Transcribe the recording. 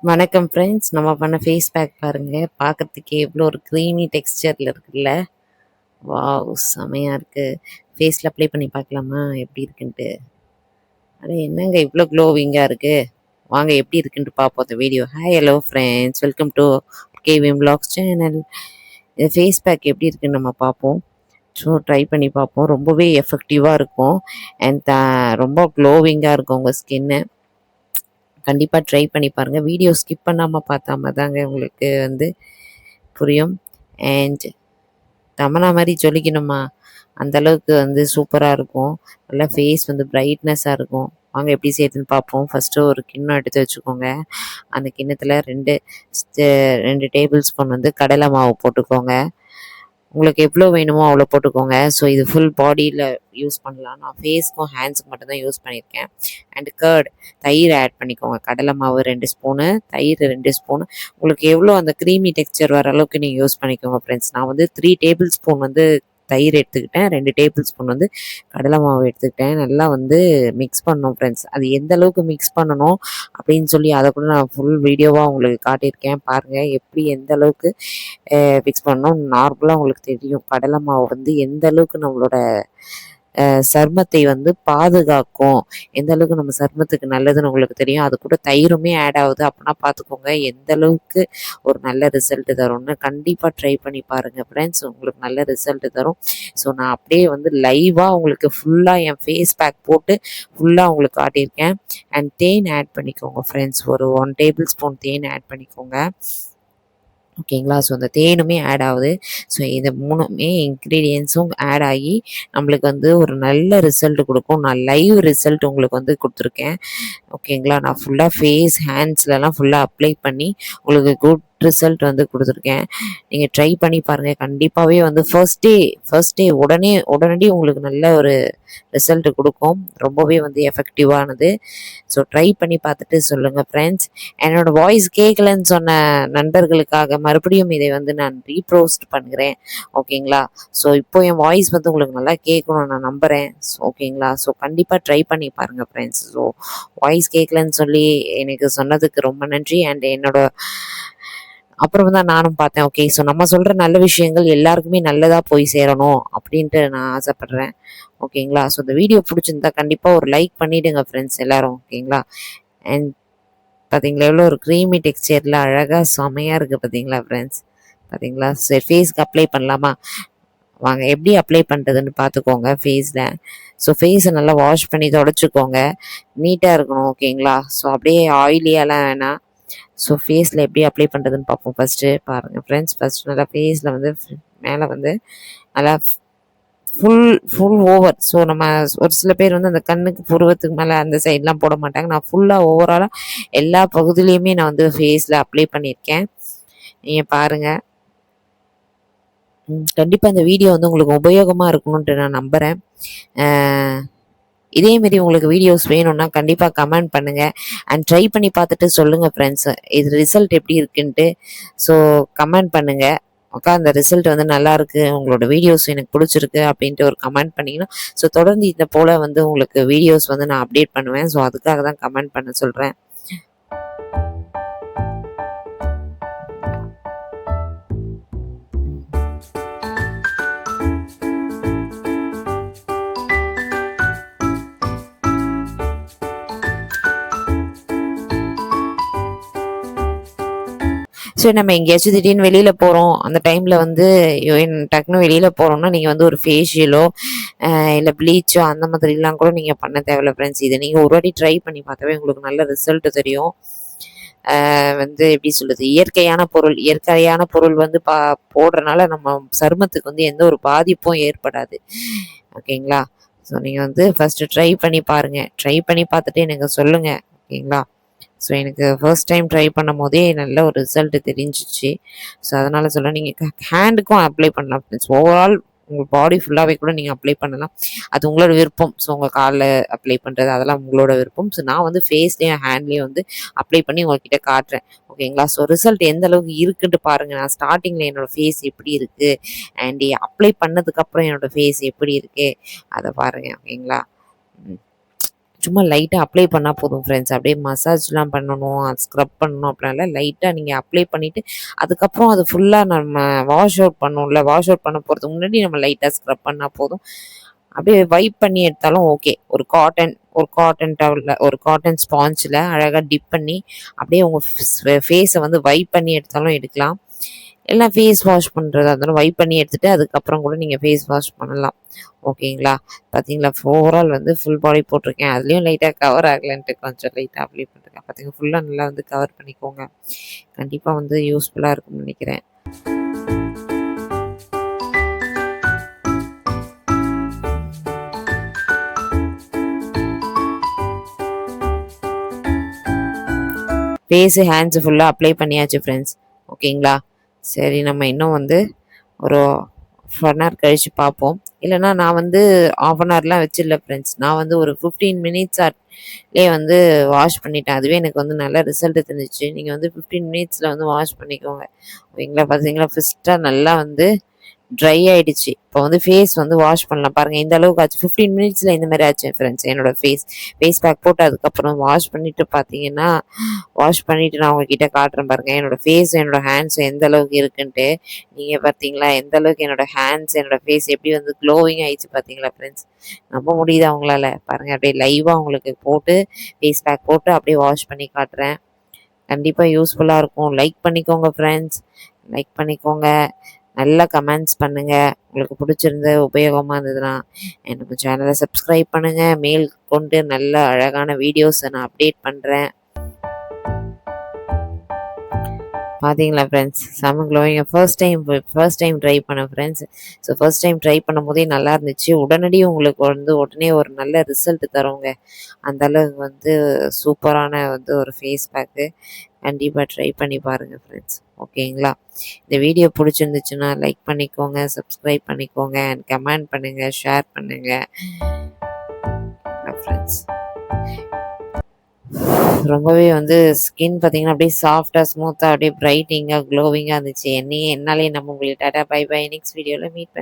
வணக்கம் ஃப்ரெண்ட்ஸ். நம்ம பண்ண ஃபேஸ் பேக் பாருங்கள். பார்க்குறதுக்கு எவ்வளோ ஒரு க்ரீமி டெக்ஸ்சரில் இருக்குல்ல. வாவ், செமையாக இருக்குது. ஃபேஸில் அப்ளை பண்ணி பார்க்கலாமா எப்படி இருக்குன்ட்டு. அட என்னங்க இவ்வளோ க்ளோவிங்காக இருக்குது. வாங்க எப்படி இருக்குன்ட்டு பார்ப்போம் அந்த video. Hi hello friends, welcome to KVM vlogs channel. இந்த ஃபேஸ் பேக் எப்படி இருக்குன்னு நம்ம பார்ப்போம். ஸோ ட்ரை பண்ணி பார்ப்போம். ரொம்பவே எஃபெக்டிவாக இருக்கும் அண்ட் ரொம்ப க்ளோவிங்காக இருக்கும் உங்கள் ஸ்கின்னு. கண்டிப்பாக ட்ரை பண்ணி பாருங்கள். வீடியோ ஸ்கிப் பண்ணாமல் பார்த்தாம தாங்க உங்களுக்கு புரியும். அண்ட் தமனா மாதிரி ஜொலிக்கணுமா, அந்தளவுக்கு சூப்பராக இருக்கும். நல்லா ஃபேஸ் பிரைட்னஸாக இருக்கும். வாங்க எப்படி செய்யுதுன்னு பார்ப்போம். ஃபஸ்ட்டு ஒரு கிண்ணம் எடுத்து வச்சுக்கோங்க. அந்த கிண்ணத்தில் 2 டேபிள் ஸ்பூன் கடலை மாவு போட்டுக்கோங்க. உங்களுக்கு எவ்வளோ வேணுமோ அவ்வளோ போட்டுக்கோங்க. ஸோ இது ஃபுல் பாடியில் யூஸ் பண்ணலாம். நான் ஃபேஸ்க்கும் ஹேண்ட்ஸுக்கு மட்டும்தான் யூஸ் பண்ணியிருக்கேன். அண்ட் கர்ட், தயிர் ஆட் பண்ணிக்கோங்க. கடலை மாவு 2 ஸ்பூனு, தயிர் 2 ஸ்பூனு. உங்களுக்கு எவ்வளோ அந்த க்ரீமி டெக்ஸ்சர் வர அளவுக்கு நீங்கள் யூஸ் பண்ணிக்கோங்க ஃப்ரெண்ட்ஸ். நான் 3 டேபிள் ஸ்பூன் தயிர் எடுத்துக்கிட்டேன். 2 டேபிள் ஸ்பூன் கடலை மாவு எடுத்துக்கிட்டேன். நல்லா மிக்ஸ் பண்ணணும் ஃப்ரெண்ட்ஸ். அது எந்த அளவுக்கு மிக்ஸ் பண்ணணும் அப்படின்னு சொல்லி அதை கூட நான் ஃபுல் வீடியோவாக உங்களுக்கு காட்டியிருக்கேன். பாருங்கள் எப்படி எந்த அளவுக்கு மிக்ஸ் பண்ணணும். நார்மலாக உங்களுக்கு தெரியும் கடலை மாவு எந்த அளவுக்கு நம்மளோட சருமத்தை பாதுகாக்கும், எந்த அளவுக்கு நம்ம சருமத்துக்கு நல்லதுன்னு உங்களுக்கு தெரியும். அது கூட தயிருமே ஆட் ஆகுது. அப்படின்னா பார்த்துக்கோங்க எந்த அளவுக்கு ஒரு நல்ல ரிசல்ட் தரும்னு. கண்டிப்பாக ட்ரை பண்ணி பாருங்கள் ஃப்ரெண்ட்ஸ், உங்களுக்கு நல்ல ரிசல்ட் தரும். ஸோ நான் அப்படியே லைவாக உங்களுக்கு ஃபுல்லாக என் ஃபேஸ் பேக் போட்டு ஃபுல்லாக உங்களுக்கு காட்டியிருக்கேன். அண்ட் தேன் ஆட் பண்ணிக்கோங்க ஃப்ரெண்ட்ஸ். ஒரு 1 டேபிள் ஸ்பூன் தேன் ஆட் பண்ணிக்கோங்க. ஓகேங்களா. ஸோ அந்த தேனுமே ஆட் ஆகுது. ஸோ இது 3மே இன்க்ரீடியன்ஸும் ஆட் ஆகி நம்மளுக்கு ஒரு நல்ல ரிசல்ட் கொடுக்கும். நான் லைவ் ரிசல்ட் உங்களுக்கு கொடுத்துருக்கேன். ஓகேங்களா. நான் ஃபுல்லாக ஃபேஸ் ஹேண்ட்ஸ்லலாம் ஃபுல்லாக அப்ளை பண்ணி உங்களுக்கு குட் ரிசல்ட் கொடுத்துருக்கேன். நீங்கள் ட்ரை பண்ணி பாருங்கள். கண்டிப்பாகவே ஃபர்ஸ்ட் டே உடனடி உங்களுக்கு நல்ல ஒரு ரிசல்ட் கொடுக்கும். ரொம்பவே எஃபெக்டிவானது. ஸோ ட்ரை பண்ணி பார்த்துட்டு சொல்லுங்கள் ஃப்ரெண்ட்ஸ். என்னோடய வாய்ஸ் கேட்கலன்னு சொன்ன நண்பர்களுக்காக மறுபடியும் இதை நான் ரீப்ரோஸ்ட் பண்ணுறேன். ஓகேங்களா. ஸோ இப்போ என் வாய்ஸ் உங்களுக்கு நல்லா கேட்கணும் நான் நம்புகிறேன். ஓகேங்களா. ஸோ கண்டிப்பாக ட்ரை பண்ணி பாருங்கள் ஃப்ரெண்ட்ஸ். ஸோ வாய்ஸ் கேட்கலன்னு சொல்லி எனக்கு சொன்னதுக்கு ரொம்ப நன்றி. அண்ட் அப்புறம் தான் நானும் பார்த்தேன். ஓகே, ஸோ நம்ம சொல்கிற நல்ல விஷயங்கள் எல்லாருக்குமே நல்லதாக போய் சேரணும் அப்படின்ட்டு நான் ஆசைப்பட்றேன். ஓகேங்களா. ஸோ இந்த வீடியோ பிடிச்சிருந்தா கண்டிப்பாக ஒரு லைக் பண்ணிவிடுங்க ஃப்ரெண்ட்ஸ் எல்லோரும். ஓகேங்களா. அண்ட் பார்த்தீங்களா எவ்வளோ ஒரு க்ரீமி டெக்ஸ்சரில் அழகாக செமையாக இருக்குது பார்த்தீங்களா ஃப்ரெண்ட்ஸ். பார்த்தீங்களா. சரி, ஃபேஸ்க்கு அப்ளை பண்ணலாமா? வாங்க எப்படி அப்ளை பண்ணுறதுன்னு பார்த்துக்கோங்க ஃபேஸில். ஸோ ஃபேஸை நல்லா வாஷ் பண்ணி தொடச்சிக்கோங்க. நீட்டாக இருக்கணும். ஓகேங்களா. ஸோ அப்படியே ஆயிலியெல்லாம் வேணாம். ஸோ ஃபேஸில் எப்படி அப்ளை பண்ணுறதுன்னு பார்ப்போம். ஃபஸ்ட்டு பாருங்கள் ஃப்ரெண்ட்ஸ். ஃபஸ்ட்டு நல்லா ஃபேஸில் மேலே நல்லா ஃபுல் ஓவர். ஸோ நம்ம ஒரு சில பேர் அந்த கண்ணுக்கு புருவத்துக்கு மேலே அந்த சைட்லாம் போட மாட்டாங்க. நான் ஃபுல்லாக ஓவராலாக எல்லா பகுதியிலையுமே நான் ஃபேஸில் அப்ளை பண்ணியிருக்கேன். நீங்கள் பாருங்கள். கண்டிப்பாக இந்த வீடியோ உங்களுக்கு உபயோகமாக இருக்கணுன்ட்டு நான் நம்புகிறேன். இதேமாரி உங்களுக்கு வீடியோஸ் வேணும்னா கண்டிப்பாக கமெண்ட் பண்ணுங்கள். அண்ட் ட்ரை பண்ணி பார்த்துட்டு சொல்லுங்கள் ஃப்ரெண்ட்ஸ் இது ரிசல்ட் எப்படி இருக்குன்ட்டு. ஸோ கமெண்ட் பண்ணுங்கள். அக்கா அந்த ரிசல்ட் நல்லாயிருக்கு, உங்களோட வீடியோஸ் எனக்கு பிடிச்சிருக்கு அப்படின்ட்டு ஒரு கமெண்ட் பண்ணிங்கன்னா ஸோ தொடர்ந்து இந்த போல் உங்களுக்கு வீடியோஸ் நான் அப்டேட் பண்ணுவேன். ஸோ அதுக்காக தான் கமெண்ட் பண்ண சொல்கிறேன். ஸோ நம்ம எங்கேயாச்சும் திடீர்னு வெளியில் போகிறோம். அந்த டைமில் டக்குன்னு வெளியில் போகிறோம்னா நீங்கள் ஒரு ஃபேஷியலோ இல்லை ப்ளீச்சோ அந்த மாதிரிலாம் கூட நீங்கள் பண்ண தேவையில்ல ஃப்ரெண்ட்ஸ். இதை நீங்கள் ஒரு வாட்டி ட்ரை பண்ணி பார்த்தாவே உங்களுக்கு நல்ல ரிசல்ட் தெரியும். எப்படி சொல்கிறது, இயற்கையான பொருள் போடுறனால நம்ம சருமத்துக்கு எந்த ஒரு பாதிப்பும் ஏற்படாது. ஓகேங்களா. ஸோ நீங்கள் ஃபஸ்ட்டு ட்ரை பண்ணி பாருங்கள். ட்ரை பண்ணி பார்த்துட்டு எனக்கு சொல்லுங்கள். ஓகேங்களா. ஸோ எனக்கு ஃபர்ஸ்ட் டைம் ட்ரை பண்ணும் போதே நல்ல ஒரு ரிசல்ட் தெரிஞ்சிச்சு. ஸோ அதனால் சொல்ல நீங்கள் ஹேண்டுக்கும் அப்ளை பண்ணலாம் ஃப்ரெண்ட்ஸ். ஓவரால் உங்கள் பாடி ஃபுல்லாகவே கூட நீங்கள் அப்ளை பண்ணலாம். அது உங்களோட விருப்பம். ஸோ உங்கள் காலில் அப்ளை பண்ணுறது அதெல்லாம் உங்களோட விருப்பம். ஸோ நான் ஃபேஸ்லேயும் ஹேண்ட்லேயும் அப்ளை பண்ணி உங்கள்கிட்ட காட்டுறேன். ஓகேங்களா. ஸோ ரிசல்ட் எந்த அளவுக்கு இருக்குன்ட்டு பாருங்கள். நான் ஸ்டார்டிங்கில் என்னோடய ஃபேஸ் எப்படி இருக்குது அண்ட் அப்ளை பண்ணதுக்கப்புறம் என்னோடய ஃபேஸ் எப்படி இருக்குது அதை பாருங்கள். ஓகேங்களா. சும்மா லைட்டாக அப்ளை பண்ணால் போதும் ஃப்ரெண்ட்ஸ். அப்படியே மசாஜ்லாம் பண்ணணும், ஸ்க்ரப் பண்ணணும் அப்படின்னால லைட்டாக நீங்கள் அப்ளை பண்ணிவிட்டு அதுக்கப்புறம் அது ஃபுல்லாக நம்ம வாஷ் அவுட் பண்ணணும்ல, வாஷ் அவுட் பண்ண போகிறதுக்கு முன்னாடி நம்ம லைட்டாக ஸ்க்ரப் பண்ணால் போதும். அப்படியே வைப் பண்ணி எடுத்தாலும் ஓகே. ஒரு காட்டன் டவலில், ஒரு காட்டன் ஸ்பாஞ்சில் அழகாக டிப் பண்ணி அப்படியே உங்கள் ஃபேஸை வந்து வைப் பண்ணி எடுத்தாலும் எடுக்கலாம். எல்லாம் ஃபேஸ் வாஷ் பண்ணுறதா இருந்தாலும் வைப் பண்ணி எடுத்துகிட்டு அதுக்கப்புறம் கூட நீங்கள் ஃபேஸ் வாஷ் பண்ணலாம். ஓகேங்களா? பார்த்தீங்களா, ஓவரால் வந்து ஃபுல் பாடி போட்டிருக்கேன். அதுலேயும் லைட்டாக கவர் ஆகலைன்ட்டு கொஞ்சம் லைட்டாக அப்ளை பண்ணிருக்கேன். பார்த்தீங்கன்னா ஃபுல்லாக நல்லா வந்து கவர் பண்ணிக்கோங்க. கண்டிப்பாக வந்து யூஸ்ஃபுல்லாக இருக்கும்னு நினைக்கிறேன். ஃபேஸு, ஹேண்ட்ஸு ஃபுல்லாக அப்ளை பண்ணியாச்சு ஃப்ரெண்ட்ஸ். ஓகேங்களா? சரி, நம்ம இன்னும் வந்து ஒரு 1 ஹவர் கழித்து பார்ப்போம். இல்லைனா நான் வந்து ½ அன் ஹவர்லாம் வச்சிடல ஃப்ரெண்ட்ஸ். நான் வந்து ஒரு 15 மினிட்ஸ்லேயே வந்து வாஷ் பண்ணிட்டேன். அதுவே எனக்கு வந்து நல்ல ரிசல்ட் தெரிஞ்சிச்சு. நீங்கள் வந்து 15 மினிட்ஸில் வந்து வாஷ் பண்ணிக்கோங்க. ஓகேங்களா? பார்த்தீங்களா, ஃபஸ்ட்டாக நல்லா வந்து ட்ரை ஆகிடுச்சு. இப்போ வந்து ஃபேஸ் வந்து வாஷ் பண்ணலாம் பாருங்கள். இந்த அளவுக்கு ஆச்சு. 15 மினிட்ஸில் இந்த மாதிரி ஆச்சு ஃப்ரெண்ட்ஸ். என்னோடய ஃபேஸ் பேக் போட்டு அதுக்கப்புறம் வாஷ் பண்ணிவிட்டு பார்த்தீங்கன்னா, வாஷ் பண்ணிவிட்டு நான் உங்ககிட்ட காட்டுறேன் பாருங்கள். என்னோடய ஃபேஸ், என்னோடய ஹேண்ட்ஸ் எந்த அளவுக்கு இருக்குன்ட்டு. நீங்கள் பார்த்தீங்களா எந்த அளவுக்கு என்னோடய ஹேண்ட்ஸ், என்னோடய ஃபேஸ் எப்படி வந்து க்ளோவிங் ஆகிடுச்சு பார்த்தீங்களா ஃப்ரெண்ட்ஸ். நம்ப முடியுது அவங்களால. பாருங்கள், அப்படியே லைவாக உங்களுக்கு போட்டு ஃபேஸ் பேக் போட்டு அப்படியே வாஷ் பண்ணி காட்டுறேன். கண்டிப்பாக யூஸ்ஃபுல்லாக இருக்கும். லைக் பண்ணிக்கோங்க ஃப்ரெண்ட்ஸ், லைக் பண்ணிக்கோங்க. நல்லா கமெண்ட்ஸ் பண்ணுங்கள். உங்களுக்கு பிடிச்சிருந்து உபயோகமாக இருந்ததுன்னா நம்ம சேனலை சப்ஸ்கிரைப் பண்ணுங்கள். மேல் கொண்டு நல்ல அழகான வீடியோஸை நான் அப்டேட் பண்ணுறேன். பார்த்தீங்களா ஃப்ரெண்ட்ஸ், செம க்ளோவிங்க. ஃபர்ஸ்ட் டைம் ட்ரை பண்ணேன் friends. So first time try பண்ணும் போதே நல்லா இருந்துச்சு. உடனடி உங்களுக்கு வந்து உடனே ஒரு நல்ல ரிசல்ட் தருங்க. அந்தளவுக்கு வந்து சூப்பரான வந்து ஒரு ஃபேஸ் பேக்கு. கண்டிப்பாக ட்ரை பண்ணி பாருங்கள் ஃப்ரெண்ட்ஸ். ஓகேங்களா? இந்த வீடியோ பிடிச்சிருந்துச்சுன்னா லைக் பண்ணிக்கோங்க, சப்ஸ்கிரைப் பண்ணிக்கோங்க, அண்ட் கமெண்ட் பண்ணுங்கள், ஷேர் பண்ணுங்கள் ஃப்ரெண்ட்ஸ். ரொம்பவே வந்து ஸ்கின் பார்த்தீங்கன்னா அப்படியே சாஃப்டாக, ஸ்மூத்தாக, அப்படியே பிரைட்டிங்காக, க்ளோவிங்காக இருந்துச்சு. என்னாலே நம்ம உங்களுக்கு டாடா பை பை. நெக்ஸ்ட் வீடியோவில் மீட் பண்ணி